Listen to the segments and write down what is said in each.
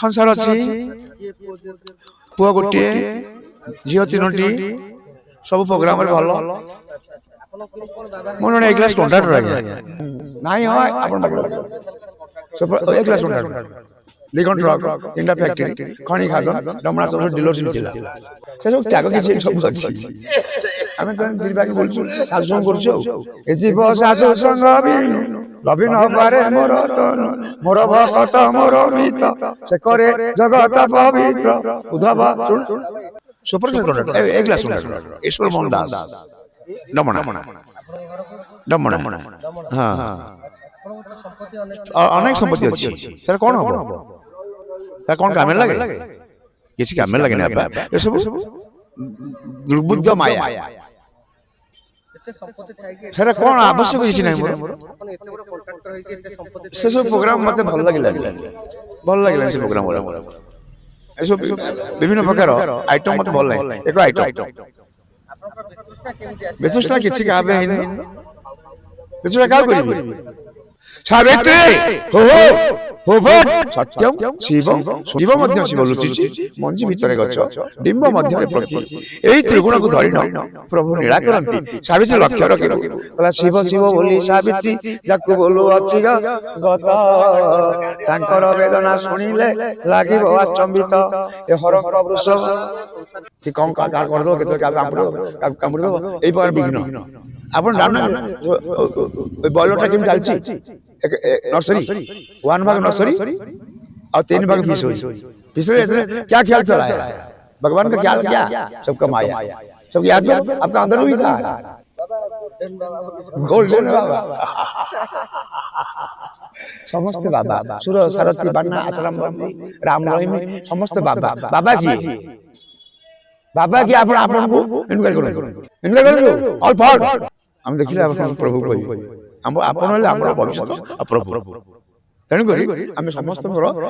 ସଂସାର ଅଛି ପୁଅ ଗୋଟିଏ ଝିଅ ତିନୋଟି ସବୁ ପ୍ରୋଗ୍ରାମରେ ଭଲ ମୁଁ ଜଣେ ଏ କ୍ଲାସ୍ କଣ୍ଟ୍ରାକ୍ଟର ଆଜ୍ଞା ନାଇଁ ହଁ ଆପଣ ଏ କ୍ଲାସ୍ କଣ୍ଟ୍ରାକ୍ଟର ଦିଗନ ଟ୍ରକ୍ ତିନିଟା ଫ୍ୟାକ୍ଟ୍ରି ଖଣି ଖାଦନ ରମଣା ସବୁ ଡିଲରସିପ୍ ଥିଲା ସେ ସବୁ ତ୍ୟାଗ କିଛି ସବୁ ଅଛି ଆମେ ତ ନିର୍ବାହୀ ବୋଲୁଛୁ ସାଧୁ ସଙ୍ଗ କରୁଛୁ ଆଉ ଏ ଜୀବ ସାଧୁ ସଙ୍ଗ ବିନୁ ଲଭି ନ ପାରେ ମୋର ତନୁ ମୋର ଭକତ ମୋର ମିତ ସେ କରେ ଜଗତ ପବିତ୍ର ଉଦ୍ଧବ ସୁପର କଣ୍ଟ୍ରାକ୍ଟର ଏ କ୍ଲାସ୍ କଣ୍ଟ୍ରାକ୍ଟର ଈଶ୍ୱର ମୋହନ ଦାସ ଡମଣା ଡମଣା ହଁ ଅନେକ ସମ୍ପତ୍ତି ଅଛି ସେଟା କ'ଣ ହବ ତା କ'ଣ କାମରେ ଲାଗେ କିଛି କାମରେ ଲାଗେନି ବାପା ଏସବୁ ଦୁର୍ବୁଦ୍ଧ ମାୟା ସେଟା କ'ଣ ଆବଶ୍ୟକ କିଛି ନାହିଁ ମୋର ସେସବୁ ପ୍ରୋଗ୍ରାମ ମତେ ଭଲ ଲାଗିଲାନି ସେ ପ୍ରୋଗ୍ରାମ ଏସବୁ ବିଭିନ୍ନ ପ୍ରକାର ଆଇଟମ ମତେ ଭଲ ଲାଗେ ଏକ ଆଇଟମ ବେତୁଷ୍ଟା କିଛି କାହା ପାଇଁ ହେଇନି ବେତୁଷ୍ଟା କାହାକୁ କରିବି ସାବିତ୍ରୀ ହୋ ହୋ ସତ୍ୟಂ ଶିବଂ ଶିବ ମଧ୍ୟ ଶିବ ଲୁଚିଛି ମଞ୍ଜି ଭିତରେ ଗଛ ଡିମ୍ବ ମଧ୍ୟରେ ପକ୍ଷୀ ଏଇ ତ୍ରିଗୁଣକୁ ଧରିଣ ପ୍ରଭୁ ନୀଳା କରନ୍ତି ସାବିତ୍ରୀ ଲକ୍ଷ୍ୟ ରଖିବ କହିଲା ଶିବ ଶିବ ବୋଲି ସାବିତ୍ରୀ ଯାକୁ ବୋଲୁ ଅଛି ଗତ ତାଙ୍କର ବେଦନା ଶୁଣିଲେ ଲାଗିବ ଆଚମ୍ବିତ ଏ ହରଙ୍କ ବୃଷଭ କି କ'ଣ କରିଦେବ କେତେବେଳେ କାମୁଡ଼ିଦେବ ଏଇ ପ୍ରକାର ବିଘ୍ନ ଆପଣ ଜାଣୁନାହାନ୍ତି ବୟଲଟା କେମିତି ଚାଲିଛି नर्सरी 1 भाग नर्सरी और 3 भाग फिशरी क्या ख्याल चला है भगवान का ख्याल क्या सबका माया सब याद करो आपका अंदर भी था गोल्डन बाबा समस्त बाबा सुर सारथी बन्ना आश्रम राम रहीम समस्त बाबा बाबा की आपण आपन को इनक्वायरी करो ऑल फॉर हम देखिले आपण प्रभु कोई आपण हेले आपण भविष्य प्रभु तेणुक आम समस्त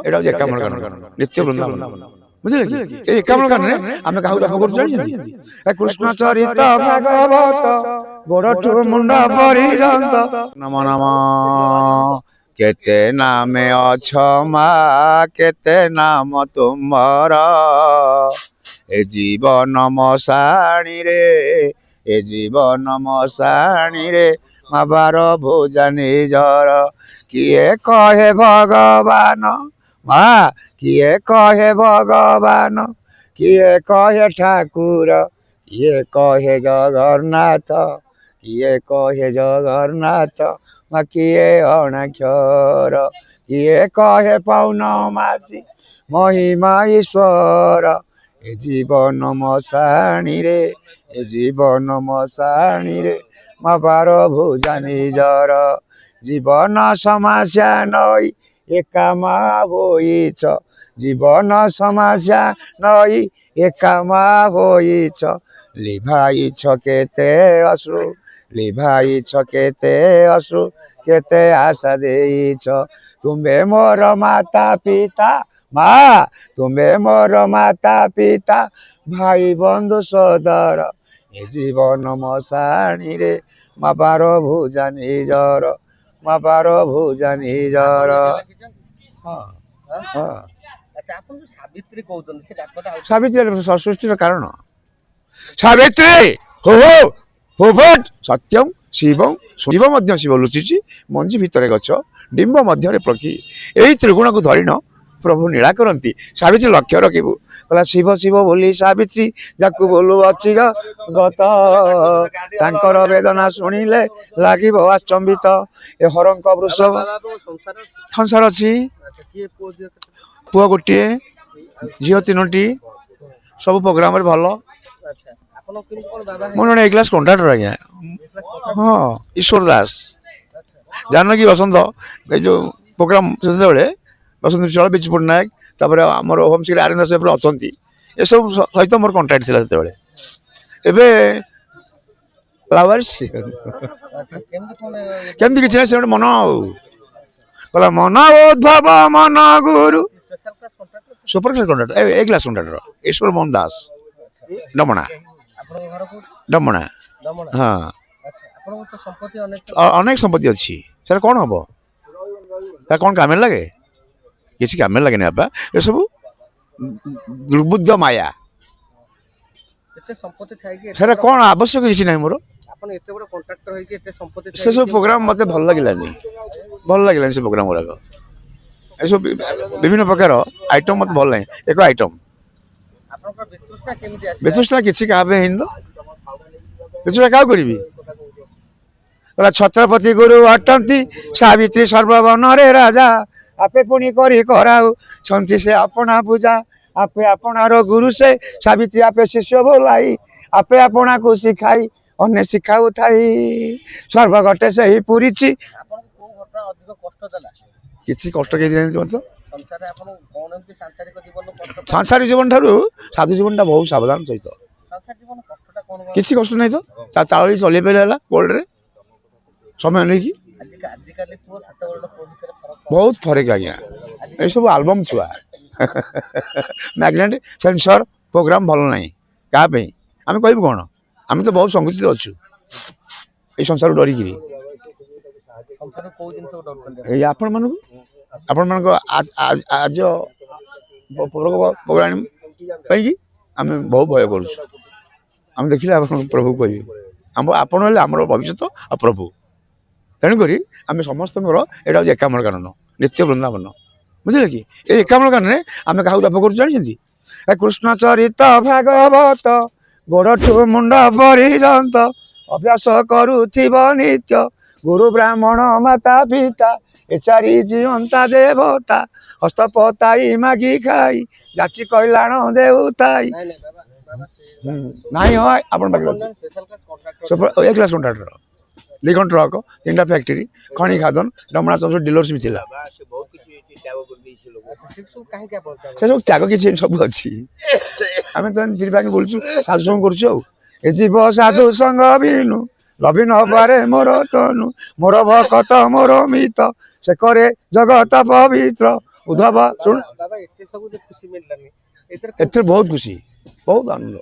एटा एकावन गान नित्य वृंदावन बुझे कि एकावन गान आम क्या जप कर कृष्ण चरित भागवत गोड़ठू मुंडा पर्यंत नम नम केते नामे अछ मा केते नाम तुमर ए जीवन मसाणी रे ए जीवन मसाणी रे माबार भोजा निजर किए कहे भगवान मा किए कहे भगवान किए कहे ठाकुर किए कहे जगन्नाथ किए कहे जगन्नाथ मा किए अणाक्षर किए कहे पौर्णमासी महिमा ईश्वर ए जीवन मसाणी रे ए जीवन मसाणी रे माबार भोजा निजर जीवन समस्या नई एकामा होइछ जीवन समस्या नई एकामा होइछ लिभाइछ केते अश्रु लिभाइछ केते अश्रु केते आशा देइछ तुम्बे मोर माता पिता मा तुम्बे मोर माता पिता भाई बंधु सदर ए जीवन मसाणी रे माबार भोजा निजर माबार भोजा निजर सावित्री सृष्टिर कारण सावित्री हो हो सत्यम शिवं शिव मध्य शिव लुचिची मंजी भितर गछ डिंब मध्य पक्षी यही त्रिगुण को धरिन प्रभु नीला करती सावित्री लक्ष्य रखिबू कहला शिव शिव बोली सावित्री जाकू बोलू अच्छी गत तांकर वेदना शुणिले लागिब आचंबित ए हरंक वृषभ संसार अच्छी पुआ गोटे झील तीनोटी सब प्रोग्राम भल मो जन ए क्लास कॉन्ट्राक्टर आज्ञा हाँ ईश्वर दास जानकी बसंत ये जो प्रोग्राम से बसंत विशाल बिजू पट्टनायक तापर आमर होम सेक्रेटरी आर्यन दास अच्छा ये सब सहित मोर कंटाक्ट था से केमती किसी ना से मन कहला मन उद्भव मन गुरु सुपर क्लास कॉन्ट्राक्टर ए क्लास कॉन्ट्राक्टर ईश्वर मोहन दास डमणा डमणा हाँ अनेक संपत्ति अच्छी सर कौन हम कौन काम लगे କିଛି କାମରେ ଲାଗେନି ବାପା ଏସବୁ ଦୁର୍ବୁଦ୍ଧ ମାୟା ଏତେ ସମ୍ପତ୍ତି ଥାଇକି ସେଟା କ'ଣ ଆବଶ୍ୟକ କିଛି ନାହିଁ ମୋର ଆପଣ ଏତେ ବଡ଼ କଣ୍ଟ୍ରାକ୍ଟର ହେଇକି ଏତେ ସମ୍ପତ୍ତି ସେସବୁ ପ୍ରୋଗ୍ରାମ ମୋତେ ଭଲ ଲାଗିଲାନି ସେ ପ୍ରୋଗ୍ରାମ ଗୁଡ଼ାକ ଏସବୁ ବିଭିନ୍ନ ପ୍ରକାର ଆଇଟମ୍ ମୋତେ ଭଲ ଲାଗେ ଏକ ଆଇଟମ୍ ଆପଣଙ୍କର ବିତୃଷ୍ଣା କେମିତି ଆସିଲା? ବିତୃଷ୍ଣା କିଛି କାହା ପାଇଁ ହେଇନି ତ ବିତୃଷ୍ଣା କାହାକୁ କରିବି କହିଲା ଛତ୍ରପତି ଗୁରୁ ଅଟନ୍ତି ସାବିତ୍ରୀ ସର୍ବବନରେ ରାଜା ଆପେ ପୁଣି କରି କରାଉ ଛନ୍ତି ସେ ଆପଣା ପୂଜା ଆପେ ଆପଣାର ଗୁରୁ ସେ ସାବିତ୍ରୀ ଆପେ ଶିଷ୍ୟ ବୋଲାଇ ଆପେ ଆପଣାକୁ ଶିଖାଇ ଅନ୍ୟ ଶିଖାଉ ଥାଇ ସର୍ବଗଟେ ସେହି ପୁରିଛି। ଆପଣଙ୍କୁ କୋଉ ଘଟଣା ଅଧିକ କଷ୍ଟ ଦେଲା କିଛି କଷ୍ଟ କିଛି ଜାଣିଛି ମୋତେ ସଂସାରରେ? ଆପଣ କଣ ଏମିତି ସାଂସାରିକ ଜୀବନ କଷ୍ଟ ସାଂସାରିକ ଜୀବନ ଠାରୁ ସାଧୁ ଜୀବନଟା ବହୁତ ସାବଧାନ ସହିତ ସଂସାର ଜୀବନ କଷ୍ଟଟା କଣ? କିଛି କଷ୍ଟ ନାହିଁ ତ ଚାଳି ଚଲେଇ ପାରିଲେ ହେଲା ଗୋଲ୍ଡରେ ସମୟ ନେଇକି ଆଜିକାଲି ପୁଅ ସେତେବେଳେ ପୁଅ ଭିତରେ ଫରକ ବହୁତ ଫରକ ଆଜ୍ଞା ଏସବୁ ଆଲବମ୍ ଛୁଆ ମ୍ୟାଗ୍ନେଟ୍ ସେନ୍ସର ପ୍ରୋଗ୍ରାମ ଭଲ ନାହିଁ କାହା ପାଇଁ ଆମେ କହିବୁ କ'ଣ ଆମେ ତ ବହୁତ ସଂକୁଚିତ ଅଛୁ ଏଇ ସଂସାରକୁ ଡରିକିରି ସଂସାରରେ କୋଉ ଜିନିଷକୁ ଡରୁଛନ୍ତି? ଏଇ ଆପଣମାନଙ୍କ ଆଜ ପୌରାଣୀ ପାଇଁକି ଆମେ ବହୁତ ଭୟ କରୁଛୁ ଆମେ ଦେଖିଲେ ଆପଣ ପ୍ରଭୁ କହିବେ ଆପଣ ହେଲେ ଆମର ଭବିଷ୍ୟତ ଆଉ ପ୍ରଭୁ ତେଣୁକରି ଆମେ ସମସ୍ତଙ୍କର ଏଇଟା ହେଉଛି ଏକାମ୍ର କାନନ ନିତ୍ୟ ବୃନ୍ଦାବନ ବୁଝିଲେ କି ଏଇ ଏକାମ୍ର କାନନରେ ଆମେ କାହାକୁ ଜପ କରୁଛୁ ଜାଣିଛନ୍ତି କୃଷ୍ଣ ଚରିତ ଭାଗବତ ଗୋଡ଼ଠୁ ମୁଣ୍ଡ ପର୍ଯ୍ୟନ୍ତ ଅଭ୍ୟାସ କରୁଥିବ ନିତ୍ୟ ଗୁରୁ ବ୍ରାହ୍ମଣ ମାତା ପିତା ଏ ଚାରି ଜିଅନ୍ତା ଦେବତା ହସ୍ତପତାଇ ମାଗି ଖାଇ ଯାଚି କଲ୍ୟାଣ ଦେଉଥାଇ ନାଇଁ ହଁ ଆପଣ ପାଖରେ ଅଛି ଏ କ୍ଲାସ୍ କଣ୍ଟ୍ରାକ୍ଟର 2 ଘଣ୍ଟା ଟ୍ରକ୍ 3ଟା ଫ୍ୟାକ୍ଟ୍ରି ଖଣି ଖାଦନ ରମଣା ଚନ୍ଦ୍ର ଡିଲରସିପ୍ ଥିଲା ସେସବୁ ତ୍ୟାଗ କିଛି ସବୁ ଅଛି ଆମେ ତ ଫିରିବାକି ବୋଲୁଛୁ ସାଧୁ ସଙ୍ଗ କରୁଛୁ ଆଉ ଏ ଜୀବ ସାଧୁ ସଙ୍ଗ ବିନୁ ରବି ନ ପାରେ ମୋର ତନୁ ମୋର ଭକତ ମୋର ମିତ ସେ କରେ ଜଗତ ପବିତ୍ର ଉଦ୍ଧବ ଶୁଣ ଏଥିରେ ବହୁତ ଖୁସି ବହୁତ ଆନନ୍ଦ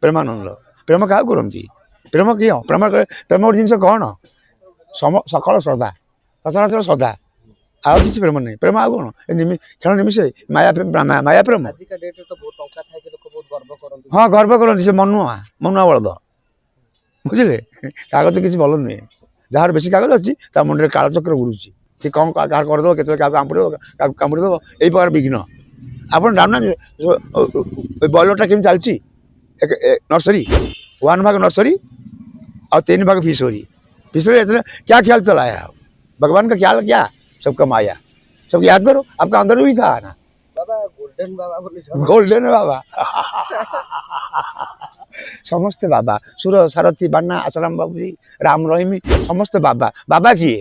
ପ୍ରେମାନନ୍ଦ ପ୍ରେମ କାହାକୁ କରନ୍ତି ପ୍ରେମ କିଏ ପ୍ରେମ ଗୋଟେ ଜିନିଷ କ'ଣ ସକଳ ଶ୍ରଦ୍ଧା ସଚରାଚର ଶ୍ରଦ୍ଧା ଆଉ କିଛି ପ୍ରେମ ନାହିଁ ପ୍ରେମ ଆଉ କ'ଣ ଖେଳ ନିମିଷେ ମାୟା ପ୍ରେମ ହଁ ଗର୍ବ କରନ୍ତି ସେ ମନୁଆ ବଳଦ ବୁଝିଲେ କାଗଜ କିଛି ଭଲ ନୁହେଁ ଯାହାର ବେଶୀ କାଗଜ ଅଛି ତା ମୁଣ୍ଡରେ କାଳଚକ୍ର ଘୁରୁଛି କି କ'ଣ କାହାର କରିଦେବ କେତେବେଳେ କାହାକୁ କାମୁଡ଼ି ଦେବ ଏଇ ପ୍ରକାର ବିଘ୍ନ ଆପଣ ଜାଣୁନାହାନ୍ତି ବଏଲରଟା କେମିତି ଚାଲିଛି नर्सरी 1 भाग नर्सरी और 3 भाग फिशरी क्या ख्याल चलाया है भगवान का ख्याल क्या सबका माया सब याद करो आपका अंदर भी था ना गोल्डन बाबा समस्ते बाबा सुर सारथी बाना आसाराम बाबूजी राम रहीमी समस्ते बाबा किए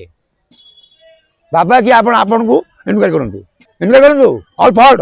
आप को इनक्वारी करूँ ऑल फॉल्ट